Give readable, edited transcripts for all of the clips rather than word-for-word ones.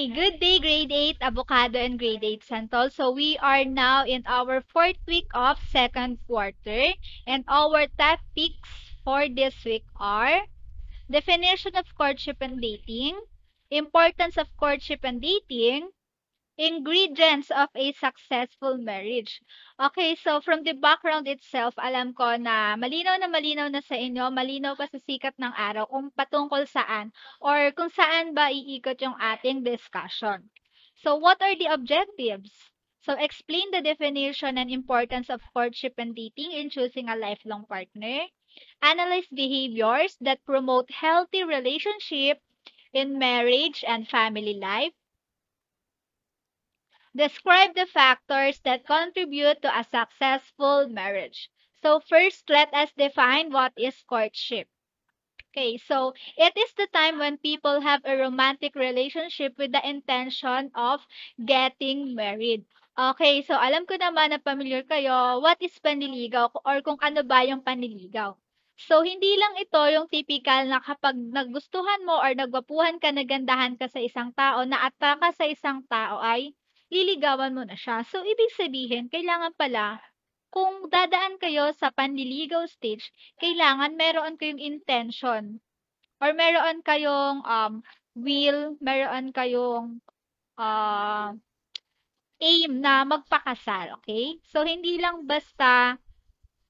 Okay, good day, grade 8, Avocado and grade 8, Santol. So we are now in our fourth week of second quarter, and our topics for this week are definition of courtship and dating, importance of courtship and dating, ingredients of a successful marriage. Okay, so from the background itself, alam ko na malinaw na sa inyo, malinaw pa sa sikat ng araw kung patungkol saan or kung saan ba iikot yung ating discussion. So what are the objectives? So explain the definition and importance of courtship and dating in choosing a lifelong partner. Analyze behaviors that promote healthy relationship in marriage and family life. Describe the factors that contribute to a successful marriage. So first, let us define what is courtship. Okay, so it is the time when people have a romantic relationship with the intention of getting married. Okay, so alam ko naman na familiar kayo, what is panliligaw or kung ano ba yung panliligaw. So hindi lang ito yung typical na kapag nagustuhan mo or nagwapuhan ka, nagandahan ka sa isang tao, na-attract ka sa isang tao ay liligawan mo na siya. So ibig sabihin, kailangan pala kung dadaan kayo sa panliligaw stage, kailangan meron kayong intention or meron kayong will, meron kayong uh, aim na magpakasal, okay? So hindi lang basta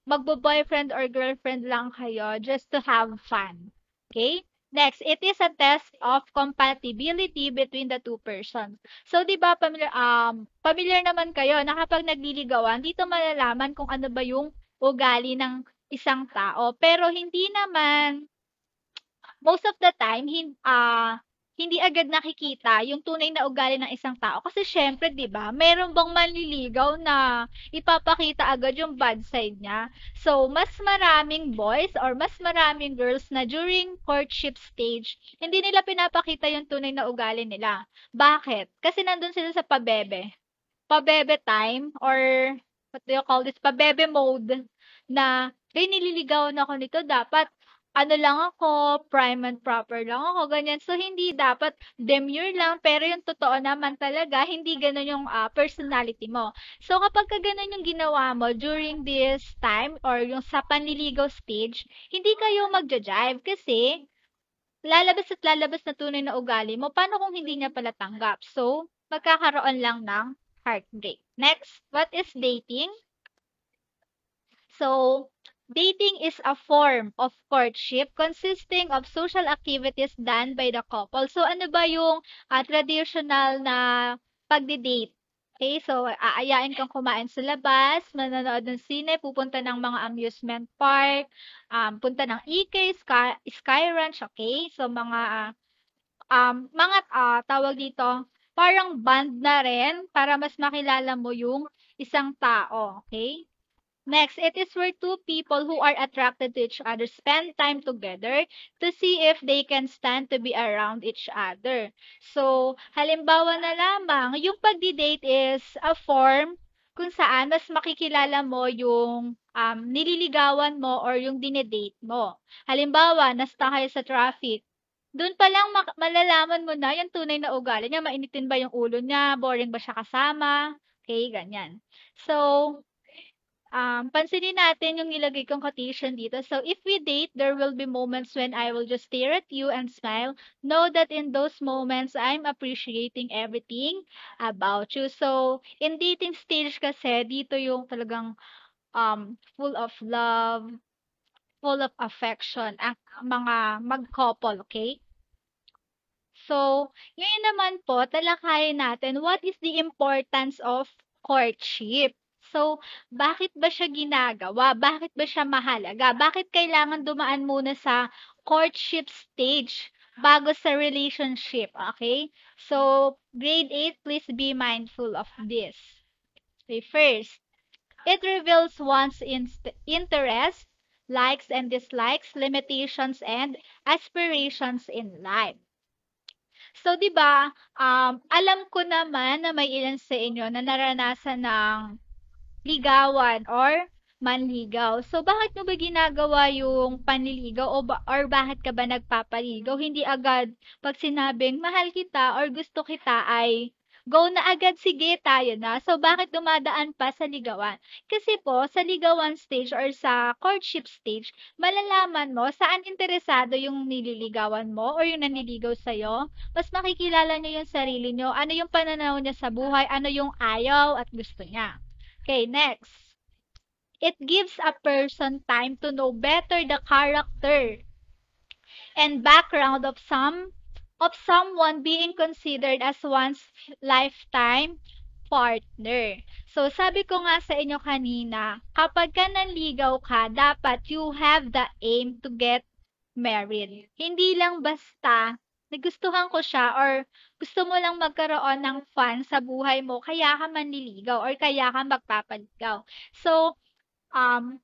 magbo-boyfriend or girlfriend lang kayo just to have fun. Okay? Next, it is a test of compatibility between the two persons. So, di ba, familiar naman kayo na kapag nagliligawan, dito malalaman kung ano ba yung ugali ng isang tao. Pero hindi naman most of the time, hindi agad nakikita yung tunay na ugali ng isang tao. Kasi syempre, 'di ba, meron bang manliligaw na ipapakita agad yung bad side niya. So, mas maraming boys or mas maraming girls na during courtship stage, hindi nila pinapakita yung tunay na ugali nila. Bakit? Kasi nandun sila sa pabebe. Pabebe time or what do you call this? Pabebe mode na, "Ay, nililigawan ako nito, dapat ano lang ako, prime and proper lang ako," ganyan. So, hindi dapat demure lang, pero yung totoo naman talaga, hindi gano'n yung personality mo. So, kapag ka gano'n yung ginawa mo during this time or yung sa panliligaw stage, hindi kayo magja-jive kasi lalabas at lalabas na tunay na ugali mo. Paano kung hindi niya pala tanggap? So, magkakaroon lang ng heartbreak. Next, what is dating? So, dating is a form of courtship consisting of social activities done by the couple. So, ano ba yung traditional na pagdi-date? Okay, so aayain kang kumain sa labas, manonood ng sine, pupunta ng mga amusement park, punta ng EK, Sky Ranch, okay? So, mga tawag dito, parang band na rin para mas makilala mo yung isang tao, okay? Next, it is where two people who are attracted to each other spend time together to see if they can stand to be around each other. So, halimbawa na lamang, yung pagdi-date is a form kung saan mas makikilala mo yung nililigawan mo or yung dinedate mo. Halimbawa, nasta kayo sa traffic. Doon pa lang malalaman mo na yung tunay na ugali niya, mainitin ba yung ulo niya, boring ba siya kasama, okay, ganyan. So, pansinin natin yung nilagay kong quotation dito. So, if we date, there will be moments when I will just stare at you and smile. Know that in those moments, I'm appreciating everything about you. So, in dating stage kasi, dito yung talagang full of love, full of affection, ang mga mag-couple, okay? So, ngayon naman po, talakayin natin what is the importance of courtship. So, bakit ba siya ginagawa? Bakit ba siya mahalaga? Bakit kailangan dumaan muna sa courtship stage bago sa relationship? Okay? So, grade 8, please be mindful of this. Okay, first, it reveals one's interest, likes and dislikes, limitations, and aspirations in life. So, 'di ba, alam ko naman na may ilan sa inyo na naranasan ng ligawan or manligaw. So, bakit mo ba ginagawa yung panliligaw or bakit ka ba nagpapaligaw? Hindi agad 'pag sinabing, "Mahal kita," or "Gusto kita," ay go na agad, "Sige, tayo na." So, bakit dumadaan pa sa ligawan? Kasi po sa ligawan stage or sa courtship stage, malalaman mo saan interesado yung nililigawan mo or yung nanliligaw sa'yo. Mas makikilala niyo yung sarili niyo, ano yung pananaw niya sa buhay, ano yung ayaw at gusto niya. Okay, next. It gives a person time to know better the character and background of someone being considered as one's lifetime partner. So, sabi ko nga sa inyo kanina, kapag ka nanligaw ka, dapat you have the aim to get married. Hindi lang basta nagustuhan ko siya or gusto mo lang magkaroon ng fun sa buhay mo, kaya ka manliligaw or kaya ka magpapaligaw. So, um,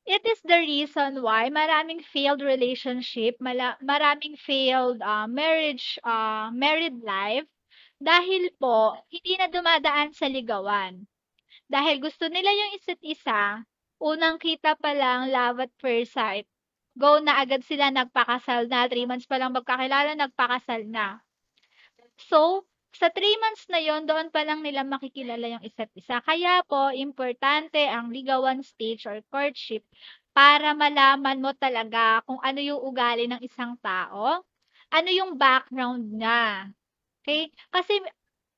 it is the reason why maraming failed relationship, maraming failed married life dahil po hindi na dumadaan sa ligawan. Dahil gusto nila yung isa't isa, unang kita pa lang love at first sight. Go na agad sila nagpakasal na, 3 months pa lang magkakilala, nagpakasal na. So, sa 3 months na yon doon pa lang nila makikilala yung isa't isa. Kaya po, importante ang ligawan stage or courtship para malaman mo talaga kung ano yung ugali ng isang tao, ano yung background niya. Okay? Kasi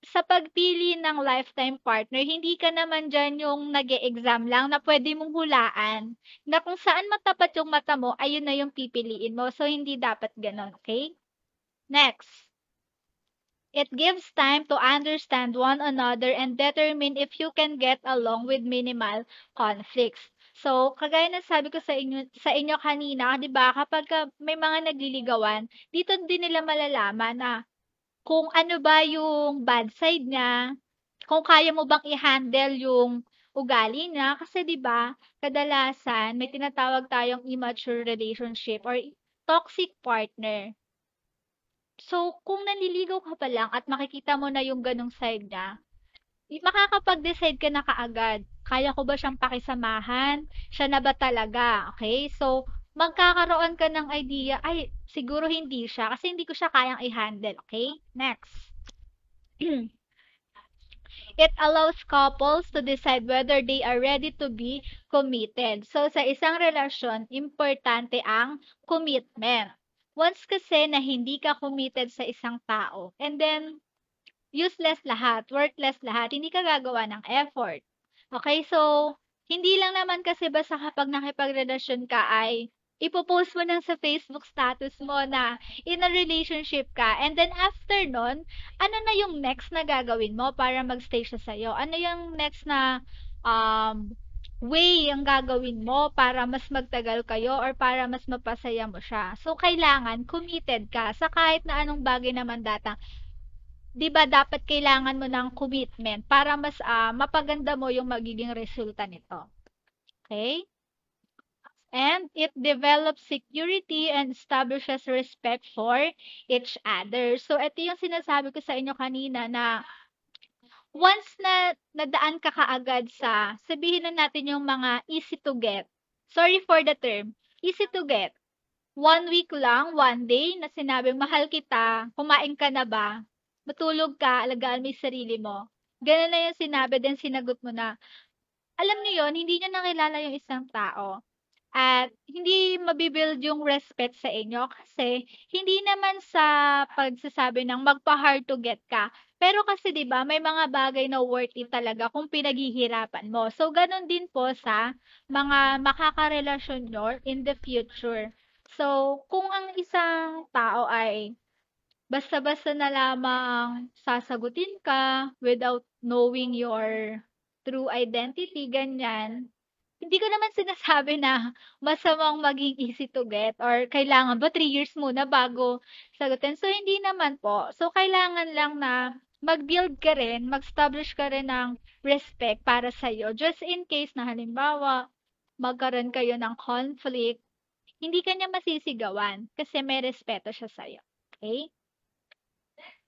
sa pagpili ng lifetime partner, hindi ka naman dyan yung nag exam lang na pwede mong hulaan na kung saan matapat yung mata mo, ayun na yung pipiliin mo. So, hindi dapat ganon. Okay? Next. It gives time to understand one another and determine if you can get along with minimal conflicts. So, kagaya ng sabi ko sa inyo kanina, 'di ba, kapag may mga nagliligawan, dito din nila malalaman na kung ano ba yung bad side niya, kung kaya mo bang i-handle yung ugali niya kasi 'di ba, kadalasan may tinatawag tayong immature relationship or toxic partner. So, kung nanliligaw ka pa lang at makikita mo na yung gano'ng side niya, makakapag-decide ka na kaagad. Kaya ko ba siyang pakisamahan? Siya na ba talaga? Okay? So, magkakaroon ka ng idea, ay, siguro hindi siya kasi hindi ko siya kayang i-handle. Okay? Next. It allows couples to decide whether they are ready to be committed. So, sa isang relasyon, importante ang commitment. Once kasi na hindi ka committed sa isang tao, and then useless lahat, worthless lahat, hindi ka gagawa ng effort. Okay, so hindi lang naman kasi basta kapag nakipagrelasyon ka ay ipo-post mo lang sa Facebook status mo na in a relationship ka and then after nun, ano na yung next na gagawin mo para magstay siya sa'yo? Ano yung next na way ang gagawin mo para mas magtagal kayo or para mas mapasaya mo siya? So, kailangan committed ka sa kahit na anong bagay naman 'di ba dapat kailangan mo ng commitment para mas mapaganda mo yung magiging resulta nito. Okay? And it develops security and establishes respect for each other. So, ito yung sinasabi ko sa inyo kanina na once na nadaan ka kaagad sa, sabihin na natin yung mga easy to get. Sorry for the term. Easy to get. 1 week lang, 1 day na sinabing, "Mahal kita, kumain ka na ba? Matulog ka, alagaan mo yung sarili mo." Gano'n na yung sinabi then sinagot mo na. Alam niyo yun, hindi niyo nakilala yung isang tao at hindi yung respect sa inyo kasi hindi naman sa pagsasabi ng magpa-hard to get ka. Pero kasi 'di ba may mga bagay na worth it talaga kung pinaghihirapan mo. So gano'n din po sa mga makakarelasyon niyo in the future. So kung ang isang tao ay basta-basta na lamang sasagutin ka without knowing your true identity, ganyan. Hindi ko naman sinasabi na masamang maging easy to get or kailangan ba 3 years muna bago sagutin. So, hindi naman po. So, kailangan lang na mag-build ka rin, mag-establish ka rin ng respect para sa'yo. Just in case na halimbawa, magkaroon kayo ng conflict, hindi ka niya masisigawan kasi may respeto siya sa'yo. Okay?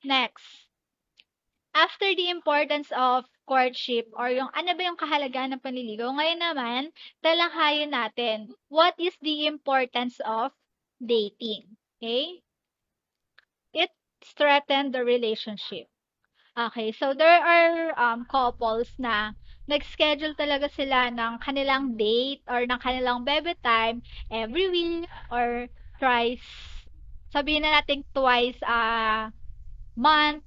Next. after the importance of courtship or yung ano ba yung kahalagahan ng panliligaw, ngayon naman, talakayin natin, what is the importance of dating? Okay? It strengthened the relationship. Okay, so there are couples na nag-schedule talaga sila ng kanilang date or ng kanilang bebe time every week or twice, sabihin na natin twice a month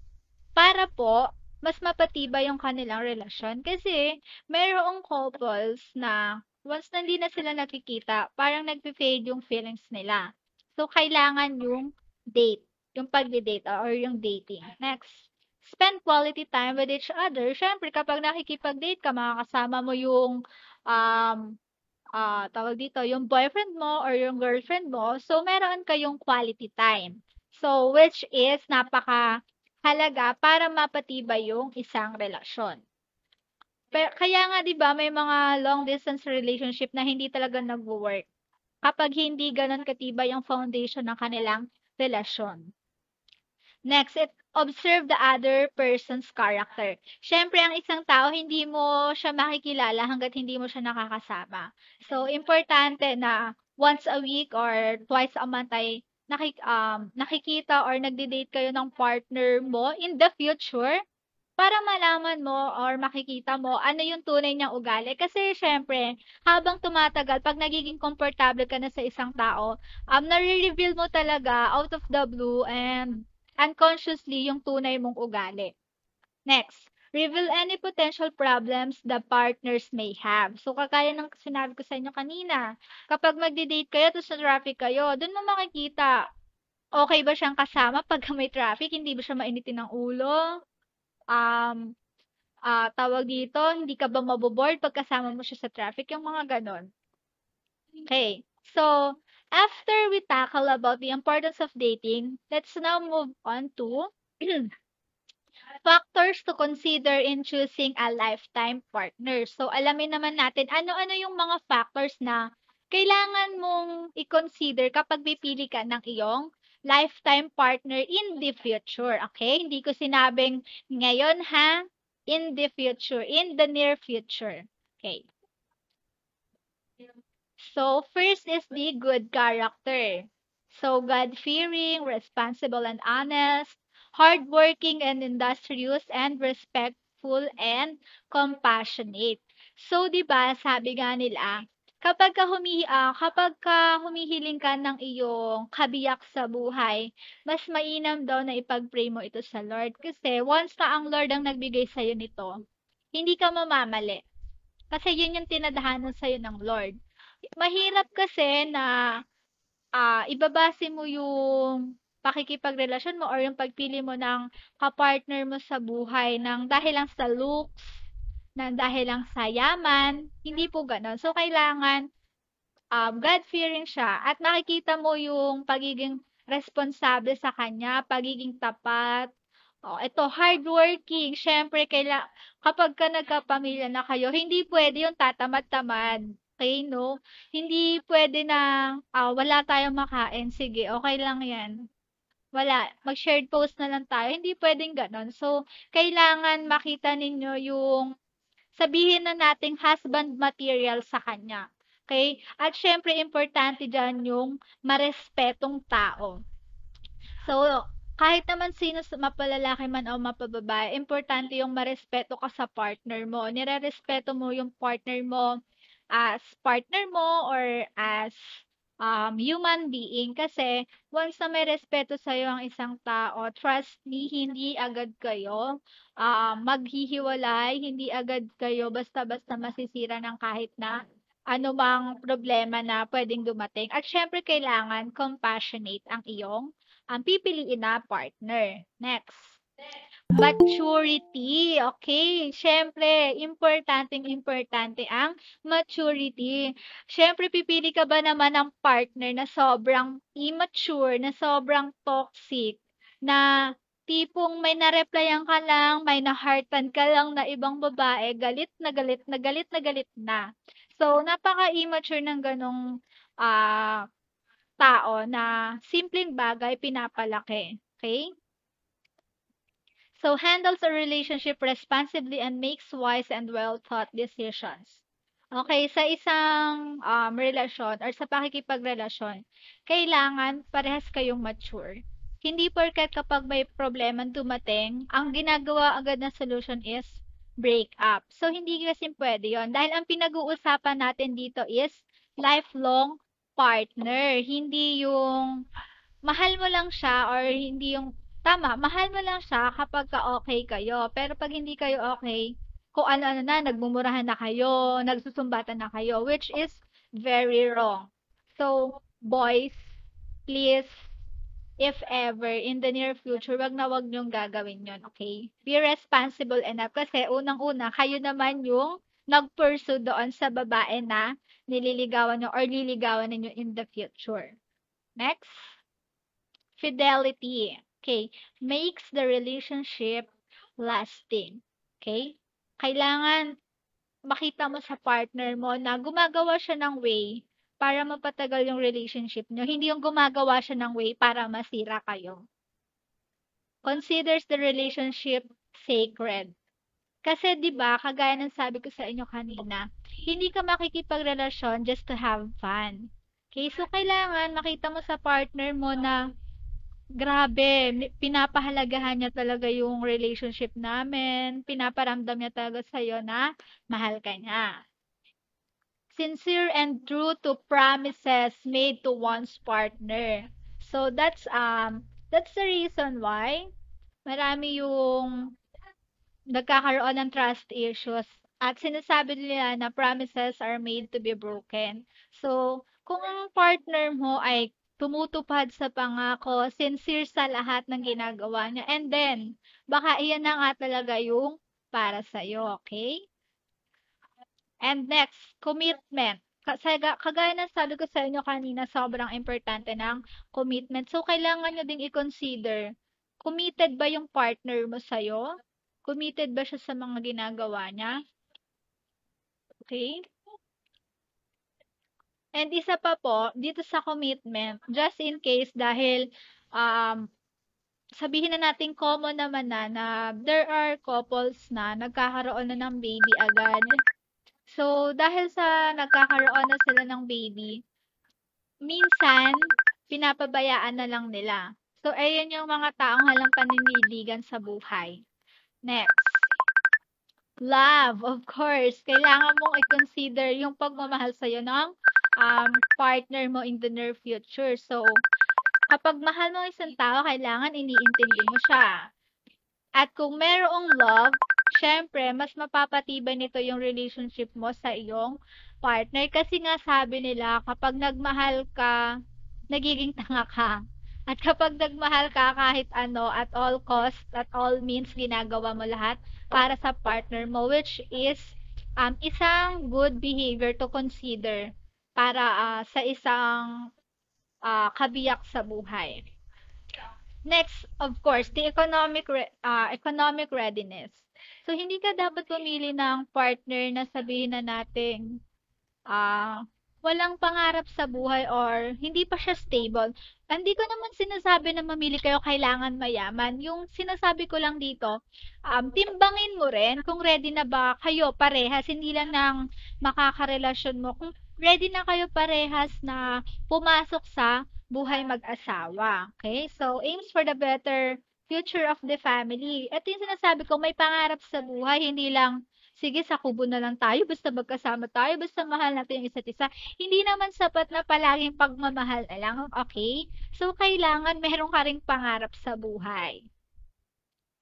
para po mas mapatibay yung kanilang relasyon. Kasi mayroong couples na once na hindi na sila nakikita, parang nagfe-fade yung feelings nila. So, kailangan yung date, yung pagde-date or yung dating. Next, spend quality time with each other. Siyempre, kapag nakikipag-date ka, makakasama mo yung tawag dito, yung boyfriend mo or yung girlfriend mo. So, meron kayong quality time. So, which is napaka-halaga para mapatibay yung isang relasyon. Kaya nga 'di ba may mga long distance relationship na hindi talaga nagwo-work kapag hindi gano'n katibay ang foundation ng kanilang relasyon. Next, observe the other person's character. Siyempre, ang isang tao, hindi mo siya makikilala hangga't hindi mo siya nakakasama. So, importante na once a week or twice a month ay nakikita or nagde-date kayo ng partner mo in the future para malaman mo or makikita mo ano yung tunay niyang ugali. Kasi siyempre, habang tumatagal, pag nagiging komportable ka na sa isang tao, nare-reveal mo talaga out of the blue and unconsciously yung tunay mong ugali. Next, reveal any potential problems the partners may have. So, kagaya ng sinabi ko sa inyo kanina, kapag magde-date kayo tapos sa traffic kayo, dun mo makikita, okay ba siyang kasama pag may traffic, hindi ba siya mainitin ng ulo, um, tawag dito, hindi ka ba maboboard pag kasama mo siya sa traffic, yung mga ganon. Okay, so, after we tackle about the importance of dating, let's now move on to factors to consider in choosing a lifetime partner. So, alamin naman natin ano-ano yung mga factors na kailangan mong i-consider kapag pipili ka ng iyong lifetime partner in the future. Okay? Hindi ko sinabing ngayon ha, in the future, in the near future. Okay. So, first is the good character. So, God-fearing, responsible and honest, hardworking and industrious, and respectful and compassionate. So, 'di ba, sabi nga nila, kapag ka humihiling ka ng iyong kabiyak sa buhay, mas mainam daw na ipag-pray mo ito sa Lord. Kasi once na ang Lord ang nagbigay sa'yo nito, hindi ka mamamali. Kasi yun yung tinadhanan sa'yo ng Lord. Mahirap kasi na ibabase mo yung pakikipagrelasyon mo or yung pagpili mo ng kapartner mo sa buhay ng dahil lang sa looks, ng dahil lang sa yaman, hindi po gano'n. So, kailangan God-fearing siya at makikita mo yung pagiging responsable sa kanya, pagiging tapat. Oh, ito, hardworking. Siyempre, kapag ka nagkapamilya na kayo, hindi pwede yung tatamad-tamad. Okay, no? Hindi pwede na wala tayong makain. Sige, okay lang yan. Wala, mag-shared post na lang tayo. Hindi pwedeng ganon. So, kailangan makita ninyo yung sabihin na nating husband material sa kanya. Okay? At syempre, importante dyan yung marespetong tao. So, kahit naman sino mapalalaki man o mapababae, importante yung marespeto ka sa partner mo. Nirerespeto mo yung partner mo or as human being. Kasi once na may respeto sa'yo ang isang tao, trust me, hindi agad kayo maghihiwalay, hindi agad kayo basta-basta masisira ng kahit na anumang problema na pwedeng dumating. At syempre, kailangan compassionate ang iyong pipiliin na partner. Next. Maturity. Okay. Siyempre, importante ang maturity. Siyempre, pipili ka ba naman ng partner na sobrang immature, na sobrang toxic, na tipong may na-replyan ka lang, may na-heartan ka lang na ibang babae, galit na galit na galit na galit na. So, napaka-immature ng ganong tao na simpleng bagay pinapalaki. Okay? So, handles a relationship responsibly and makes wise and well-thought decisions. Okay, sa isang relasyon or sa pakikipagrelasyon, kailangan parehas kayong mature. Hindi porket kapag may problema dumating, ang ginagawa agad na solution is break up. So, hindi kasi pwede yon. Dahil ang pinag-uusapan natin dito is lifelong partner. Hindi yung mahal mo lang siya or hindi yung tama, mahal mo lang siya kapagka okey kayo. Pero 'pag hindi kayo okey, kung ano-ano na, nagmumurahan na kayo, nagsusumbatan na kayo, which is very wrong. So, boys, please, if ever in the near future, 'wag na 'wag niyong gagawin 'yon, okay? Be responsible enough kasi unang-una, kayo naman yung nag-pursue doon sa babae na nililigawan niyo or liligawan ninyo in the future. Next. Fidelity. Okay. Makes the relationship lasting. Okay? Kailangan makita mo sa partner mo na gumagawa siya ng way para mapatagal yung relationship niyo. Hindi yung gumagawa siya ng way para masira kayo. Considers the relationship sacred. Kasi 'di ba, kagaya ng sabi ko sa inyo kanina, hindi ka makikipagrelasyon just to have fun. Okay, so kailangan makita mo sa partner mo na grabe, pinapahalagahan niya talaga yung relationship namin, pinaparamdam niya talaga sa'yo na mahal ka niya. Sincere and true to promises made to one's partner. So that's the reason why marami yung nagkakaroon ng trust issues at sinasabi nila na promises are made to be broken. So, kung ang partner mo ay tumutupad sa pangako, sincere sa lahat ng ginagawa niya, and then, baka iyan na nga talaga yung para sa'yo, okay? And next, commitment. Kasi kagaya ng sabi ko sa inyo kanina, sobrang importante ng commitment. So, kailangan nyo ding i-consider, committed ba yung partner mo sa'yo? Committed ba siya sa mga ginagawa niya? Okay? And isa pa po, dito sa commitment, just in case dahil um, sabihin na natin common naman na there are couples na nagkakaroon na ng baby agad. So, dahil sa nagkakaroon na sila ng baby, minsan, pinapabayaan na lang nila. So, ayan yung mga taong halang paniniligan sa buhay. Next. Love, of course. Kailangan mong i-consider yung pagmamahal sa'yo ng partner mo in the near future. So, kapag mahal mo isang tao, kailangan iniintindi mo siya. At kung merong love, syempre, mas mapapatibay nito yung relationship mo sa iyong partner. Kasi nga sabi nila, kapag nagmahal ka, nagiging tanga ka. At kapag nagmahal ka kahit ano, at all cost, at all means, ginagawa mo lahat para sa partner mo, which is isang good behavior to consider para sa isang kabiyak sa buhay. Next, of course, the economic readiness. So, hindi ka dapat pumili ng partner na sabihin na natin ah, walang pangarap sa buhay or hindi pa siya stable. Hindi ko naman sinasabi na mamili kayo kailangan mayaman. Yung sinasabi ko lang dito, timbangin mo rin kung ready na ba kayo parehas, hindi lang ng makakarelasyon mo. Kung ready na kayo parehas na pumasok sa buhay mag-asawa. Okay? So, aims for the better future of the family. Ito yung sinasabi ko, may pangarap sa buhay, hindi lang sige sa kubo na lang tayo, basta magkasama tayo, basta mahal natin yung isa't isa. Hindi naman sapat na palaging pagmamahal na lang, okay? So, kailangan meron ka ring pangarap sa buhay.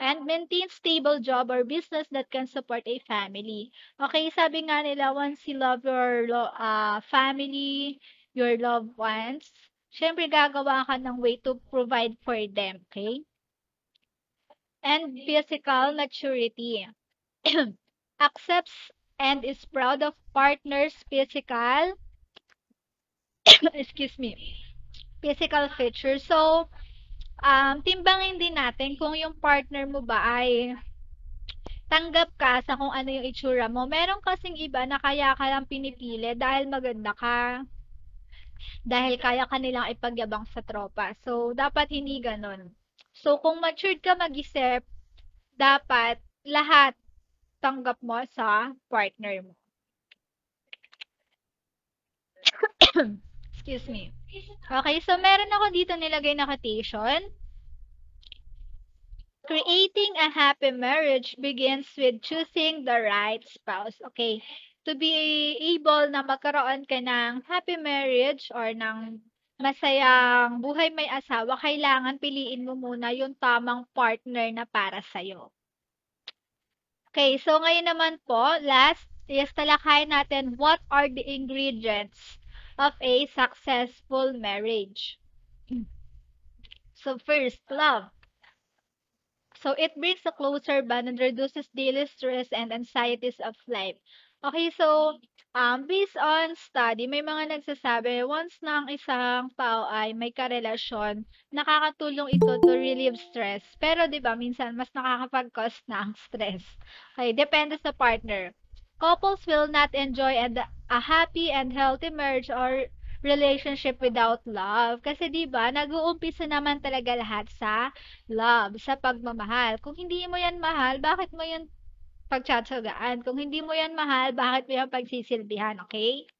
And maintain stable job or business that can support a family. Okay, sabi nga nila, once you love your family, your loved ones, syempre gagawa ka ng way to provide for them, okay? And physical maturity. Accepts and is proud of partner's physical excuse me, physical features. So, timbangin din natin kung yung partner mo ba ay tanggap ka sa kung ano yung itsura mo. Meron kasing iba na kaya ka lang pinipili dahil maganda ka, dahil kaya ka nilang ipagyabang sa tropa. So, dapat hindi ganun. So, kung matured ka mag-isip, dapat lahat tanggap mo sa partner mo. Excuse me. Okay, so meron ako dito nilagay na quotation. Creating a happy marriage begins with choosing the right spouse. Okay. To be able na magkaroon ka ng happy marriage or ng masayang buhay may asawa, kailangan piliin mo muna yung tamang partner na para sa'yo. Okay, so ngayon naman po, last is talakayin natin what are the ingredients of a successful marriage. So first, love. So it brings a closer bond and reduces daily stress and anxieties of life. Okay, so based on study, may mga nagsasabi once na ang isang tao ay may karelasyon, nakakatulong ito to relieve stress. Pero 'di ba, minsan mas nakakapag-cause ng stress. Okay, depende sa partner. Couples will not enjoy a happy and healthy marriage or relationship without love. Kasi 'di ba, nag-uumpisa naman talaga lahat sa love, sa pagmamahal. Kung hindi mo yan mahal, bakit mo yan pagtsatsagaan? Kung hindi mo yan mahal, bakit mo yan pagsisilbihan, okay?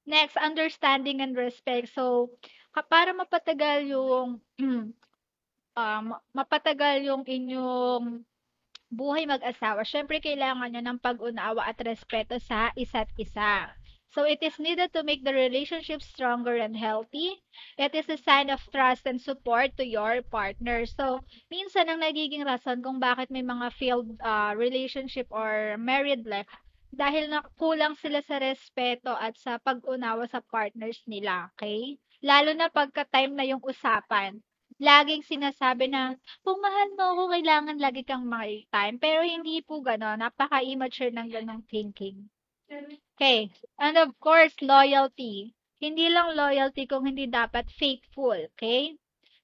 Next, understanding and respect. So, para mapatagal yung mapatagal yung inyong buhay mag-asawa, syempre kailangan niyo ng pag-unawa at respeto sa isa't isa. So it is needed to make the relationship stronger and healthy. It is a sign of trust and support to your partner. So minsan ang nagiging rason kung bakit may mga failed relationship or married life dahil na kulang sila sa respeto at sa pag-unawa sa partners nila, okay? Lalo na pagka time na yung usapan. Laging sinasabi na kung mahal mo ako, kailangan lagi kang time. Pero hindi po gano'n. Napaka-immature ng gano'ng thinking. Okay. And of course, loyalty. Hindi lang loyalty kung hindi dapat faithful. Okay?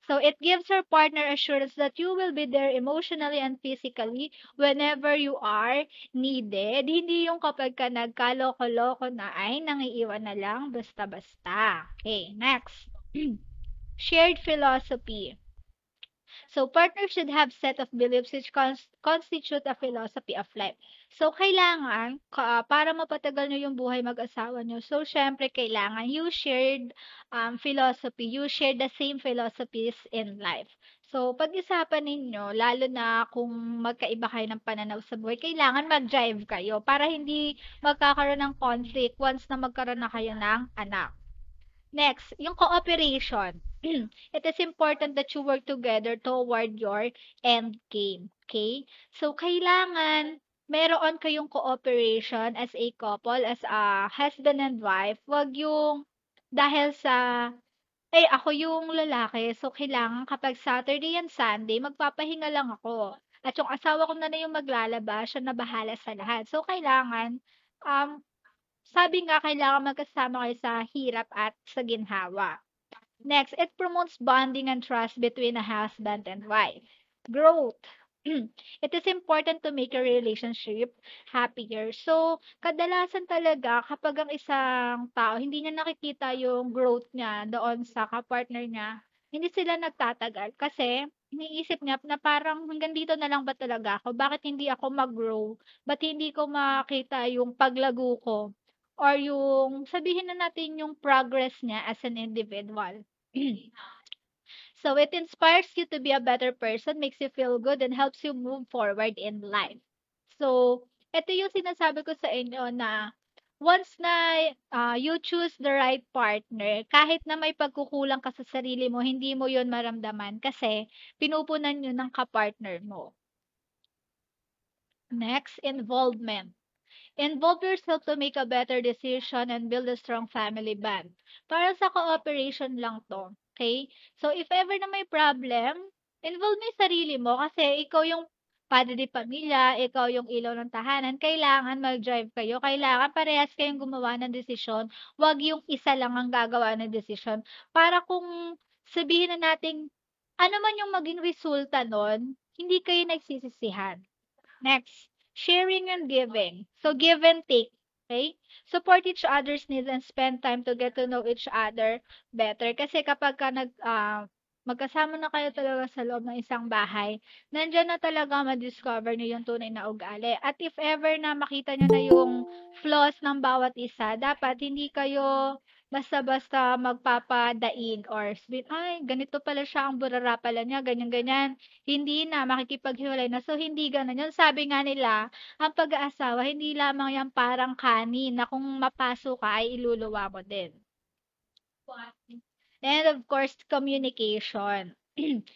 So it gives your partner assurance that you will be there emotionally and physically whenever you are needed. Hindi yung kapag ka nagkaloko-loko na ay nangiiwan na lang basta-basta. Okay, next. Shared philosophy. So partners should have set of beliefs which constitute a philosophy of life. So kailangan para mapatagal nyo yung buhay mag-asawa nyo. So syempre kailangan you shared philosophy, you share the same philosophies in life. So pag-isapan ninyo, lalo na kung magkaiba kayo ng pananaw sa buhay, kailangan mag-drive kayo para hindi magkakaroon ng conflict once na magkaroon na kayo ng anak. Next, yung cooperation. It is important that you work together toward your end game. Okay? So, kailangan meron kayong cooperation as a couple, as a husband and wife. Wag yung dahil sa, ako yung lalaki, so kailangan kapag Saturday and Sunday, magpapahinga lang ako. At yung asawa ko na yung maglalaba, siya na bahala sa lahat. So, kailangan, um, sabi nga, kailangan magkasama kayo sa hirap at sa ginhawa. Next, it promotes bonding and trust between a husband and wife. Growth. It is important to make a relationship happier. So, kadalasan talaga kapag ang isang tao hindi niya nakikita yung growth niya doon sa kapartner niya, hindi sila nagtatagal kasi iniisip niya na parang hanggang dito na lang ba talaga ako? Bakit hindi ako mag-grow? Ba't hindi ko makita yung paglago ko? Or yung sabihin na natin yung progress niya as an individual. So it inspires you to be a better person, makes you feel good, and helps you move forward in life. So, ito yung sinasabi ko sa inyo na once na you choose the right partner, kahit na may pagkukulang ka sa sarili mo, hindi mo yon maramdaman kasi pinupunan yun ng kapartner mo. Next, involvement. Involve yourself to make a better decision and build a strong family bond. Para sa cooperation lang to. Okay? So, if ever na may problem, involve mo yung sarili mo kasi ikaw yung padre de pamilya, ikaw yung ilaw ng tahanan, kailangan mag-drive kayo, kailangan parehas kayong gumawa ng desisyon, wag yung isa lang ang gagawa ng desisyon. Para kung sabihin na natin, ano man yung maging resulta nun, hindi kayo nagsisisihan. Next, sharing and giving. So, give and take. Okay? Support each other's needs and spend time to get to know each other better. Kasi kapag ka magkasama na kayo talaga sa loob ng isang bahay, nandiyan na talaga ma-discover niyo yung tunay na ugali. At if ever na makita niyo na yung flaws ng bawat isa, dapat hindi kayo basta-basta magpapadaig or sabihin, "Ay, ganito pala siya, ang burara pala niya, ganyan-ganyan." Hindi na, makikipaghiwalay na. So, hindi gano'n 'yun. Sabi nga nila, ang pag-aasawa hindi lamang 'yan parang kanin na kung mapasok ka ay iluluwa mo din. And of course, communication.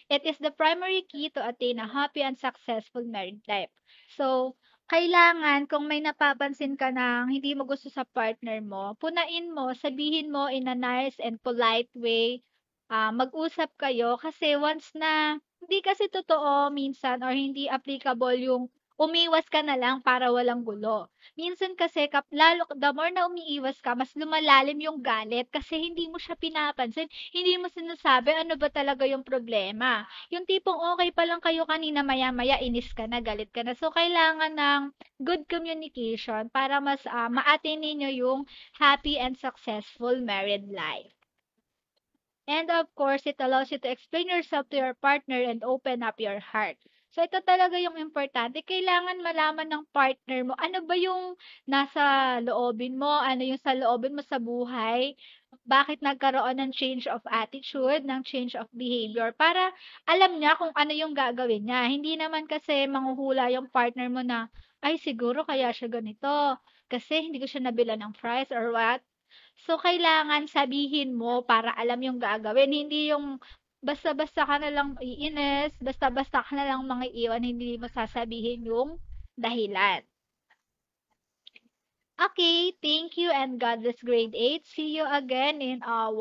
It is the primary key to attain a happy and successful married life. So, kailangan kung may napapansin ka na hindi mo gusto sa partner mo, punain mo, sabihin mo in a nice and polite way. Mag-usap kayo kasi once na hindi kasi totoo minsan or hindi applicable yung umiwas ka na lang para walang gulo. Minsan kasi lalo the more na umiiwas ka, mas lumalalim yung galit kasi hindi mo siya pinapansin, hindi mo sinasabi ano ba talaga yung problema. Yung tipong okay pa lang kayo kanina, maya-maya inis ka na, galit ka na. So, kailangan ng good communication para mas ma-attain ninyo yung happy and successful married life. And of course, it allows you to explain yourself to your partner and open up your heart. So, ito talaga yung importante. Kailangan malaman ng partner mo, ano ba yung nasa loobin mo, ano yung sa loobin mo sa buhay, bakit nagkaroon ng change of attitude, ng change of behavior, para alam niya kung ano yung gagawin niya. Hindi naman kasi manghuhula yung partner mo na, ay siguro kaya siya ganito, kasi hindi ko siya nabila ng fries or what. So, kailangan sabihin mo para alam yung gagawin. Hindi yung basta-basta ka na lang iinis, basta-basta ka na lang mangiiwan, hindi mo sasabihin yung dahilan. Okay, thank you and God bless grade 8. See you again in our